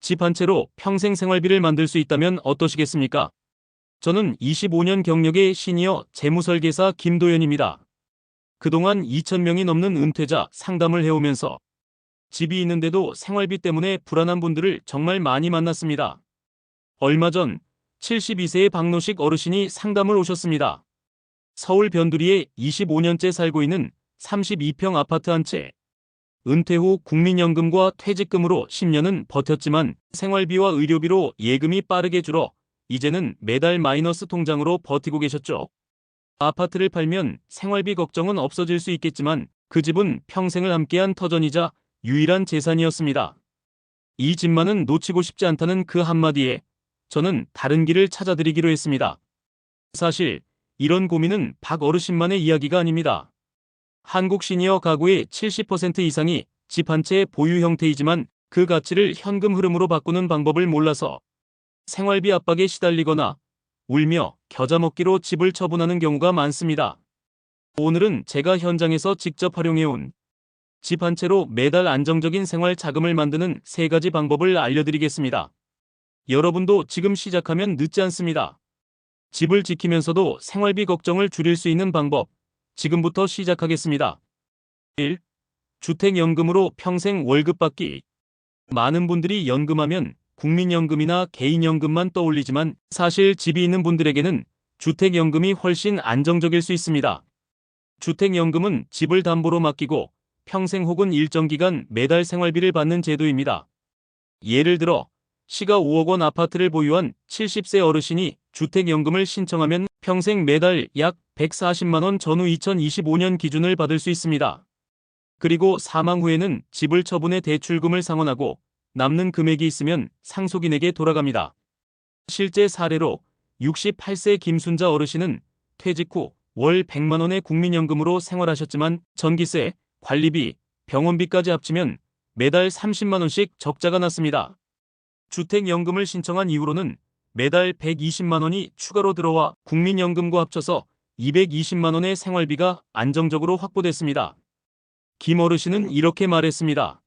집 한 채로 평생 생활비를 만들 수 있다면 어떠시겠습니까? 저는 25년 경력의 시니어 재무설계사 김도현입니다. 그동안 2,000명이 넘는 은퇴자 상담을 해오면서 집이 있는데도 생활비 때문에 불안한 분들을 정말 많이 만났습니다. 얼마 전 72세의 박노식 어르신이 상담을 오셨습니다. 서울 변두리에 25년째 살고 있는 32평 아파트 한 채. 은퇴 후 국민연금과 퇴직금으로 10년은 버텼지만 생활비와 의료비로 예금이 빠르게 줄어 이제는 매달 마이너스 통장으로 버티고 계셨죠. 아파트를 팔면 생활비 걱정은 없어질 수 있겠지만 그 집은 평생을 함께한 터전이자 유일한 재산이었습니다. 이 집만은 놓치고 싶지 않다는 그 한마디에 저는 다른 길을 찾아드리기로 했습니다. 사실 이런 고민은 박 어르신만의 이야기가 아닙니다. 한국 시니어 가구의 70% 이상이 집 한 채 보유 형태이지만 그 가치를 현금 흐름으로 바꾸는 방법을 몰라서 생활비 압박에 시달리거나 울며 겨자 먹기로 집을 처분하는 경우가 많습니다. 오늘은 제가 현장에서 직접 활용해온 집 한 채로 매달 안정적인 생활 자금을 만드는 3가지 방법을 알려드리겠습니다. 여러분도 지금 시작하면 늦지 않습니다. 집을 지키면서도 생활비 걱정을 줄일 수 있는 방법, 지금부터 시작하겠습니다. 1. 주택연금으로 평생 월급 받기. 많은 분들이 연금하면 국민연금이나 개인연금만 떠올리지만 사실 집이 있는 분들에게는 주택연금이 훨씬 안정적일 수 있습니다. 주택연금은 집을 담보로 맡기고 평생 혹은 일정 기간 매달 생활비를 받는 제도입니다. 예를 들어 시가 5억 원 아파트를 보유한 70세 어르신이 주택연금을 신청하면 평생 매달 약 140만 원 전후 2025년 기준을 받을 수 있습니다. 그리고 사망 후에는 집을 처분해 대출금을 상환하고 남는 금액이 있으면 상속인에게 돌아갑니다. 실제 사례로 68세 김순자 어르신은 퇴직 후 월 100만 원의 국민연금으로 생활하셨지만 전기세, 관리비, 병원비까지 합치면 매달 30만 원씩 적자가 났습니다. 주택연금을 신청한 이후로는 매달 120만 원이 추가로 들어와 국민연금과 합쳐서 220만 원의 생활비가 안정적으로 확보됐습니다. 김 어르신은 이렇게 말했습니다.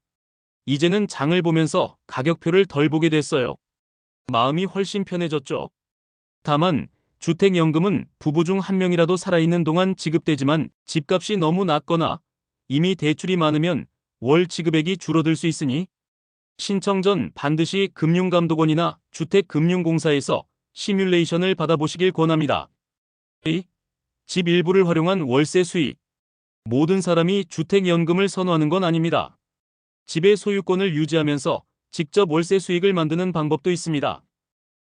이제는 장을 보면서 가격표를 덜 보게 됐어요. 마음이 훨씬 편해졌죠. 다만 주택연금은 부부 중 한 명이라도 살아있는 동안 지급되지만 집값이 너무 낮거나 이미 대출이 많으면 월 지급액이 줄어들 수 있으니 신청 전 반드시 금융감독원이나 주택금융공사에서 시뮬레이션을 받아보시길 권합니다. 2. 집 일부를 활용한 월세 수익. 모든 사람이 주택연금을 선호하는 건 아닙니다. 집의 소유권을 유지하면서 직접 월세 수익을 만드는 방법도 있습니다.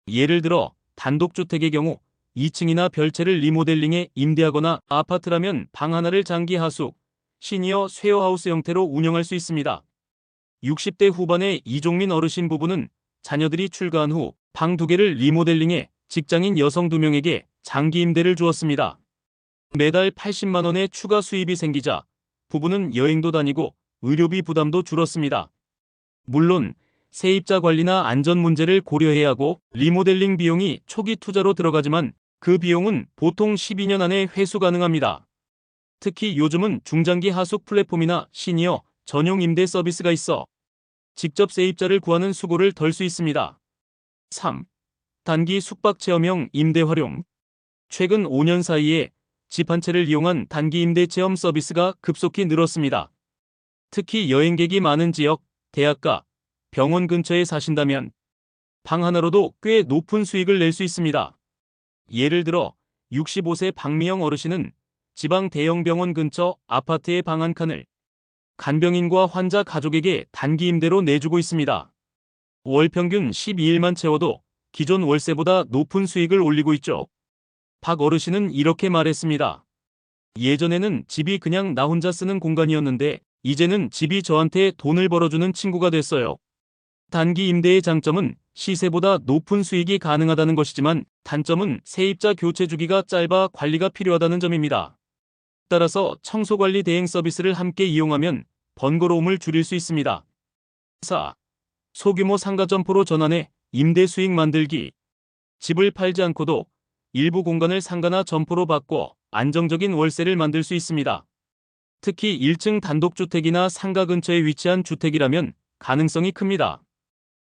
예를 들어 단독주택의 경우 2층이나 별채를 리모델링해 임대하거나 아파트라면 방 하나를 장기 하숙, 시니어 쉐어하우스 형태로 운영할 수 있습니다. 60대 후반의 이종민 어르신 부부는 자녀들이 출가한 후 방 2개를 리모델링해 직장인 여성 2명에게 장기 임대를 주었습니다. 매달 80만 원의 추가 수입이 생기자 부부는 여행도 다니고 의료비 부담도 줄었습니다. 물론 세입자 관리나 안전 문제를 고려해야 하고 리모델링 비용이 초기 투자로 들어가지만 그 비용은 보통 12년 안에 회수 가능합니다. 특히 요즘은 중장기 하숙 플랫폼이나 시니어 전용 임대 서비스가 있어 직접 세입자를 구하는 수고를 덜 수 있습니다. 3. 단기 숙박 체험형 임대 활용. 최근 5년 사이에 집 한 채를 이용한 단기 임대 체험 서비스가 급속히 늘었습니다. 특히 여행객이 많은 지역, 대학가, 병원 근처에 사신다면 방 하나로도 꽤 높은 수익을 낼 수 있습니다. 예를 들어 65세 박미영 어르신은 지방 대형 병원 근처 아파트의 방 한 칸을 간병인과 환자 가족에게 단기 임대로 내주고 있습니다. 월 평균 12일만 채워도 기존 월세보다 높은 수익을 올리고 있죠. 박 어르신은 이렇게 말했습니다. 예전에는 집이 그냥 나 혼자 쓰는 공간이었는데 이제는 집이 저한테 돈을 벌어주는 친구가 됐어요. 단기 임대의 장점은 시세보다 높은 수익이 가능하다는 것이지만 단점은 세입자 교체 주기가 짧아 관리가 필요하다는 점입니다. 따라서 청소관리 대행 서비스를 함께 이용하면 번거로움을 줄일 수 있습니다. 4. 소규모 상가 점포로 전환해 임대 수익 만들기. 집을 팔지 않고도 일부 공간을 상가나 점포로 바꿔 안정적인 월세를 만들 수 있습니다. 특히 1층 단독주택이나 상가 근처에 위치한 주택이라면 가능성이 큽니다.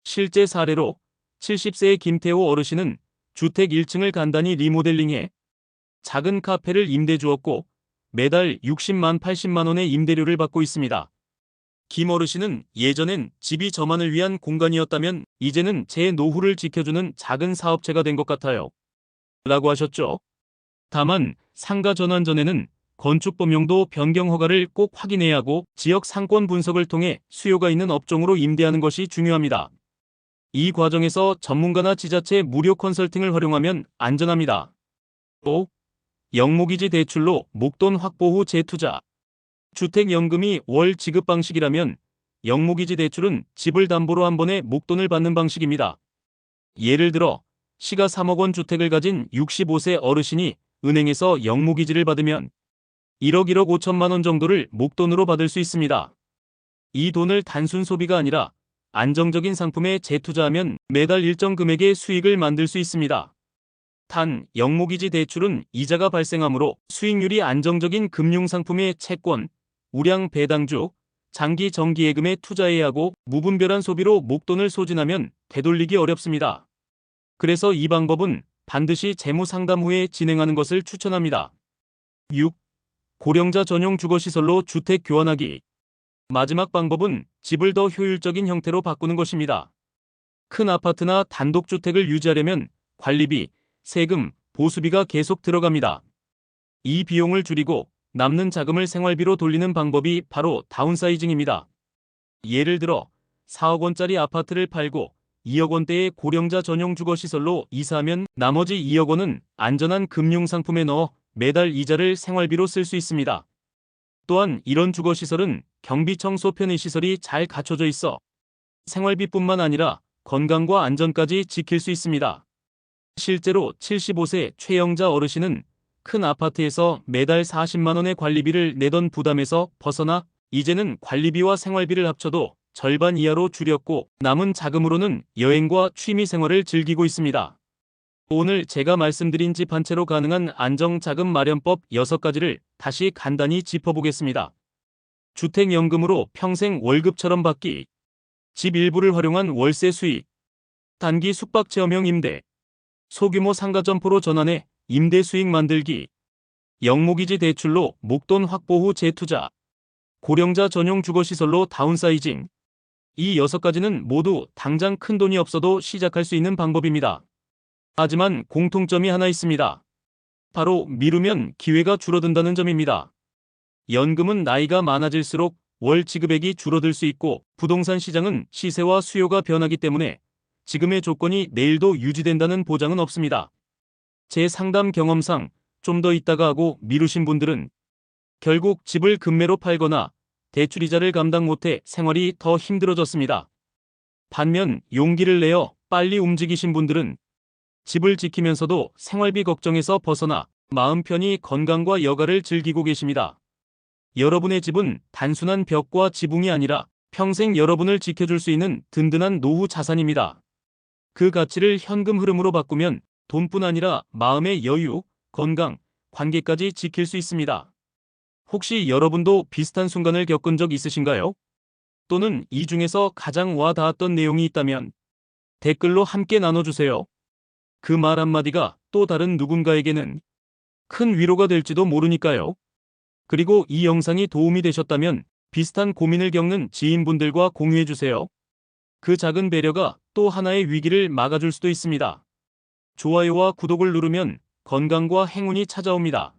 실제 사례로 70세의 김태호 어르신은 주택 1층을 간단히 리모델링해 작은 카페를 임대 주었고 매달 60만 80만 원의 임대료를 받고 있습니다. 김 어르신은 예전엔 집이 저만을 위한 공간이었다면 이제는 제 노후를 지켜주는 작은 사업체가 된 것 같아요. 라고 하셨죠. 다만 상가 전환 전에는 건축법령도 변경 허가를 꼭 확인해야 하고 지역 상권 분석을 통해 수요가 있는 업종으로 임대하는 것이 중요합니다. 이 과정에서 전문가나 지자체 무료 컨설팅을 활용하면 안전합니다. 또 영목이지 대출로 목돈 확보 후 재투자. 주택연금이 월 지급 방식이라면 영목이지 대출은 집을 담보로 한 번에 목돈을 받는 방식입니다. 예를 들어 시가 3억 원 주택을 가진 65세 어르신이 은행에서 영목이지를 받으면 1억 5천만 원 정도를 목돈으로 받을 수 있습니다. 이 돈을 단순 소비가 아니라 안정적인 상품에 재투자하면 매달 일정 금액의 수익을 만들 수 있습니다. 단, 영목이지 대출은 이자가 발생하므로 수익률이 안정적인 금융상품의 채권, 우량 배당주, 장기 정기예금에 투자해야 하고 무분별한 소비로 목돈을 소진하면 되돌리기 어렵습니다. 그래서 이 방법은 반드시 재무 상담 후에 진행하는 것을 추천합니다. 6. 고령자 전용 주거시설로 주택 교환하기. 마지막 방법은 집을 더 효율적인 형태로 바꾸는 것입니다. 큰 아파트나 단독주택을 유지하려면 관리비, 세금, 보수비가 계속 들어갑니다. 이 비용을 줄이고 남는 자금을 생활비로 돌리는 방법이 바로 다운사이징입니다. 예를 들어 4억 원짜리 아파트를 팔고 2억 원대의 고령자 전용 주거시설로 이사하면 나머지 2억 원은 안전한 금융상품에 넣어 매달 이자를 생활비로 쓸 수 있습니다. 또한 이런 주거시설은 경비청소 편의시설이 잘 갖춰져 있어 생활비뿐만 아니라 건강과 안전까지 지킬 수 있습니다. 실제로 75세 최영자 어르신은 큰 아파트에서 매달 40만 원의 관리비를 내던 부담에서 벗어나 이제는 관리비와 생활비를 합쳐도 절반 이하로 줄였고 남은 자금으로는 여행과 취미 생활을 즐기고 있습니다. 오늘 제가 말씀드린 집 한 채로 가능한 안정자금 마련법 6가지를 다시 간단히 짚어보겠습니다. 주택연금으로 평생 월급처럼 받기, 집 일부를 활용한 월세 수익, 단기 숙박체험형 임대, 소규모 상가 점포로 전환해 임대 수익 만들기, 영목이지 대출로 목돈 확보 후 재투자, 고령자 전용 주거시설로 다운사이징. 이 6가지는 모두 당장 큰 돈이 없어도 시작할 수 있는 방법입니다. 하지만 공통점이 하나 있습니다. 바로 미루면 기회가 줄어든다는 점입니다. 연금은 나이가 많아질수록 월 지급액이 줄어들 수 있고 부동산 시장은 시세와 수요가 변하기 때문에 지금의 조건이 내일도 유지된다는 보장은 없습니다. 제 상담 경험상 좀 더 있다가 하고 미루신 분들은 결국 집을 급매로 팔거나 대출이자를 감당 못해 생활이 더 힘들어졌습니다. 반면 용기를 내어 빨리 움직이신 분들은 집을 지키면서도 생활비 걱정에서 벗어나 마음 편히 건강과 여가를 즐기고 계십니다. 여러분의 집은 단순한 벽과 지붕이 아니라 평생 여러분을 지켜줄 수 있는 든든한 노후 자산입니다. 그 가치를 현금 흐름으로 바꾸면 돈뿐 아니라 마음의 여유, 건강, 관계까지 지킬 수 있습니다. 혹시 여러분도 비슷한 순간을 겪은 적 있으신가요? 또는 이 중에서 가장 와 닿았던 내용이 있다면 댓글로 함께 나눠주세요. 그 말 한마디가 또 다른 누군가에게는 큰 위로가 될지도 모르니까요. 그리고 이 영상이 도움이 되셨다면 비슷한 고민을 겪는 지인분들과 공유해주세요. 그 작은 배려가 또 하나의 위기를 막아줄 수도 있습니다. 좋아요와 구독을 누르면 건강과 행운이 찾아옵니다.